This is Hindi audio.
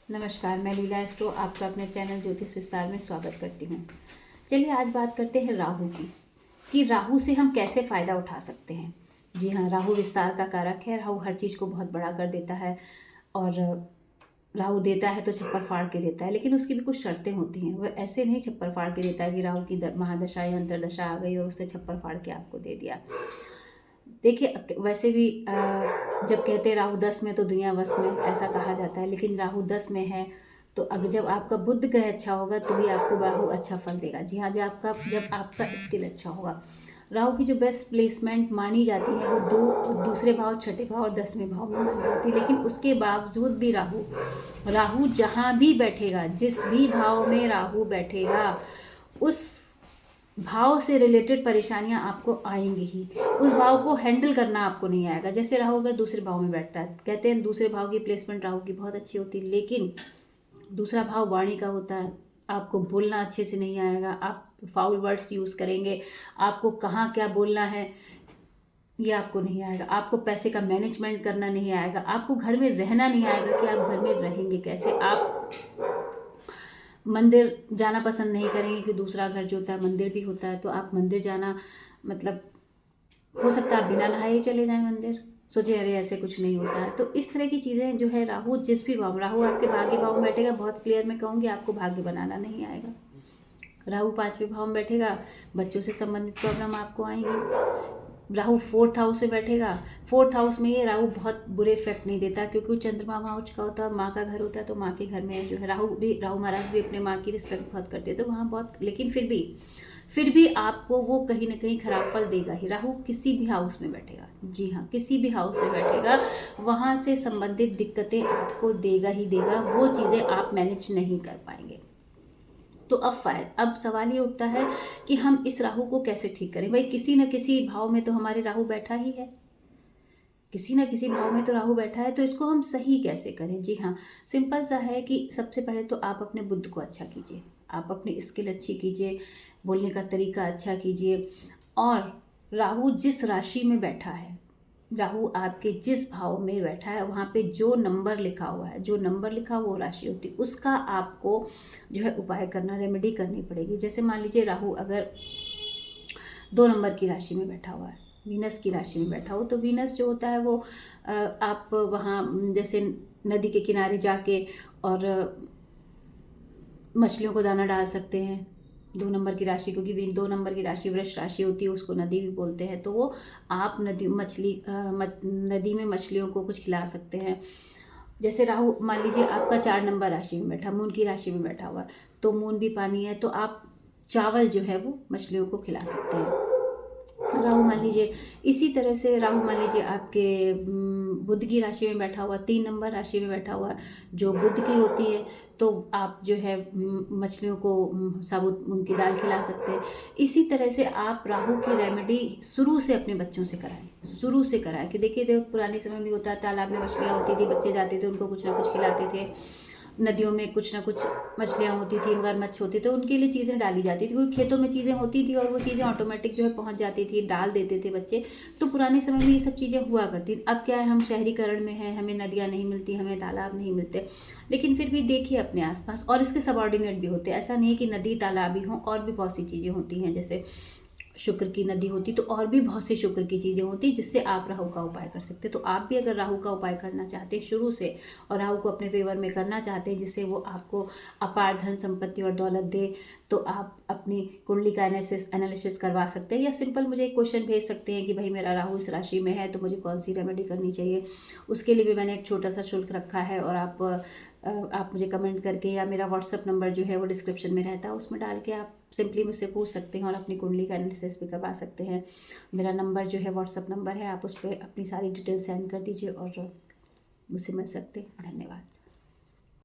नमस्कार, मैं लीला एस्ट्रो आपका अपने चैनल ज्योतिष विस्तार में स्वागत करती हूँ। चलिए आज बात करते हैं राहु की, कि राहु से हम कैसे फ़ायदा उठा सकते हैं। जी हाँ, राहु विस्तार का कारक है। राहु हर चीज़ को बहुत बड़ा कर देता है और राहु देता है तो छप्पर फाड़ के देता है, लेकिन उसकी भी कुछ शर्तें होती हैं। वह ऐसे नहीं छप्पर फाड़ के देता है कि राहु की महादशा या अंतरदशा आ गई और उसने छप्पर फाड़ के आपको दे दिया। देखिए वैसे भी जब कहते हैं राहु 10 में तो दुनिया वश में, ऐसा कहा जाता है, लेकिन राहु 10 में है तो अगर जब आपका बुध ग्रह अच्छा होगा तो ही आपको राहु अच्छा फल देगा। जी हाँ, जब आपका स्किल अच्छा होगा। राहु की जो बेस्ट प्लेसमेंट मानी जाती है वो दूसरे भाव, छठे भाव और 10वें भाव में मानी जाती है। लेकिन उसके बावजूद भी राहु जहाँ भी बैठेगा, जिस भी भाव में राहु बैठेगा, उस भाव से रिलेटेड परेशानियां आपको आएंगी ही। उस भाव को हैंडल करना आपको नहीं आएगा। जैसे राहु अगर दूसरे भाव में बैठता है, कहते हैं दूसरे भाव की प्लेसमेंट राहु की बहुत अच्छी होती है, लेकिन दूसरा भाव वाणी का होता है। आपको बोलना अच्छे से नहीं आएगा, आप फाउल वर्ड्स यूज़ करेंगे, आपको कहाँ क्या बोलना है ये आपको नहीं आएगा, आपको पैसे का मैनेजमेंट करना नहीं आएगा, आपको घर में रहना नहीं आएगा कि आप घर में रहेंगे कैसे। आप मंदिर जाना पसंद नहीं करेंगे कि दूसरा घर जो होता है मंदिर भी होता है, तो आप मंदिर जाना मतलब हो सकता है आप बिना नहाए ही चले जाएं मंदिर, सोचे अरे ऐसे कुछ नहीं होता है। तो इस तरह की चीज़ें जो है, राहु जिस भी भाव, राहु आपके भाग्य भाव में बैठेगा, बहुत क्लियर मैं कहूँगी आपको भाग्य बनाना नहीं आएगा। राहु 5वें भाव में बैठेगा, बच्चों से संबंधित प्रॉब्लम आपको आएंगी। राहु 4th हाउस से बैठेगा, 4th हाउस में ये राहु बहुत बुरे इफेक्ट नहीं देता, क्योंकि वो चंद्रमा भाव का होता है, माँ का घर होता है, तो माँ के घर में जो है राहु महाराज भी अपने माँ की रिस्पेक्ट बहुत करते हैं, तो वहाँ बहुत, लेकिन फिर भी आपको वो कहीं ना कहीं खराब फल देगा ही। राहु किसी भी हाउस में बैठेगा, जी हाँ, किसी भी हाउस में बैठेगा, वहाँ से संबंधित दिक्कतें आपको देगा ही देगा। वो चीज़ें आप मैनेज नहीं कर पाएंगे। तो अब सवाल ये उठता है कि हम इस राहु को कैसे ठीक करें। भाई किसी न किसी भाव में तो हमारे राहु बैठा ही है, किसी न किसी भाव में तो राहु बैठा है, तो इसको हम सही कैसे करें। जी हाँ, सिंपल सा है कि सबसे पहले तो आप अपने बुद्ध को अच्छा कीजिए, आप अपनी स्किल अच्छी कीजिए, बोलने का तरीका अच्छा कीजिए। और राहु जिस राशि में बैठा है, राहु आपके जिस भाव में बैठा है, वहाँ पे जो नंबर लिखा हुआ है, जो नंबर लिखा वो राशि होती है, उसका आपको जो है उपाय करना, रेमेडी करनी पड़ेगी। जैसे मान लीजिए राहु अगर 2 नंबर की राशि में बैठा हुआ है, वीनस की राशि में बैठा हो, तो वीनस जो होता है वो आप वहाँ जैसे नदी के किनारे जाके और मछलियों को दाना डाल सकते हैं। 2 नंबर की राशि, क्योंकि 2 नंबर की राशि वृष राशि होती है, उसको नदी भी बोलते हैं, तो वो आप नदी में मछलियों को कुछ खिला सकते हैं। जैसे राहु मान लीजिए आपका 4 नंबर राशि में बैठा, मून की राशि में बैठा हुआ, तो मून भी पानी है, तो आप चावल जो है वो मछलियों को खिला सकते हैं। राहु मान लीजिए इसी तरह से, राहु मान लीजिए आपके बुध की राशि में बैठा हुआ, 3 नंबर राशि में बैठा हुआ, जो बुध की होती है, तो आप जो है मछलियों को साबुत मूंग की दाल खिला सकते हैं। इसी तरह से आप राहु की रेमेडी शुरू से अपने बच्चों से कराएं, शुरू से कराएं। कि देखिए पुराने समय में होता है, तालाब में मछलियाँ होती थी, बच्चे जाते थे, उनको कुछ ना कुछ खिलाते थे। नदियों में कुछ ना कुछ मछलियाँ होती थी, मगरमच्छ होते थे, उनके लिए चीज़ें डाली जाती थी, क्योंकि खेतों में चीज़ें होती थी और वो चीज़ें ऑटोमेटिक जो है पहुंच जाती थी, डाल देते थे बच्चे। तो पुराने समय में ये सब चीज़ें हुआ करती। अब क्या है, हम शहरीकरण में हैं, हमें नदियाँ नहीं मिलती, हमें तालाब नहीं मिलते, लेकिन फिर भी देखिए अपने आसपास, और इसके सबॉर्डिनेट भी होते हैं। ऐसा नहीं कि नदी तालाब ही हों, और भी बहुत सी चीज़ें होती हैं, जैसे शुक्र की नदी होती, तो और भी बहुत सी शुक्र की चीज़ें होती जिससे आप राहु का उपाय कर सकते। तो आप भी अगर राहु का उपाय करना चाहते हैं शुरू से, और राहु को अपने फेवर में करना चाहते हैं जिससे वो आपको अपार धन संपत्ति और दौलत दे, तो आप अपनी कुंडली का एनालिसिस करवा सकते हैं, या सिंपल मुझे एक क्वेश्चन भेज सकते हैं कि भाई मेरा राहु इस राशि में है तो मुझे कौन सी रेमेडी करनी चाहिए। उसके लिए भी मैंने एक छोटा सा शुल्क रखा है, और आप मुझे कमेंट करके, या मेरा व्हाट्सअप नंबर जो है वो डिस्क्रिप्शन में रहता है, उसमें डाल के आप सिंपली मुझसे पूछ सकते हैं और अपनी कुंडली का एनालिसिस भी करवा सकते हैं। मेरा नंबर जो है व्हाट्सअप नंबर है, आप उस पर अपनी सारी डिटेल सेंड कर दीजिए और मुझसे मिल सकते हैं। धन्यवाद।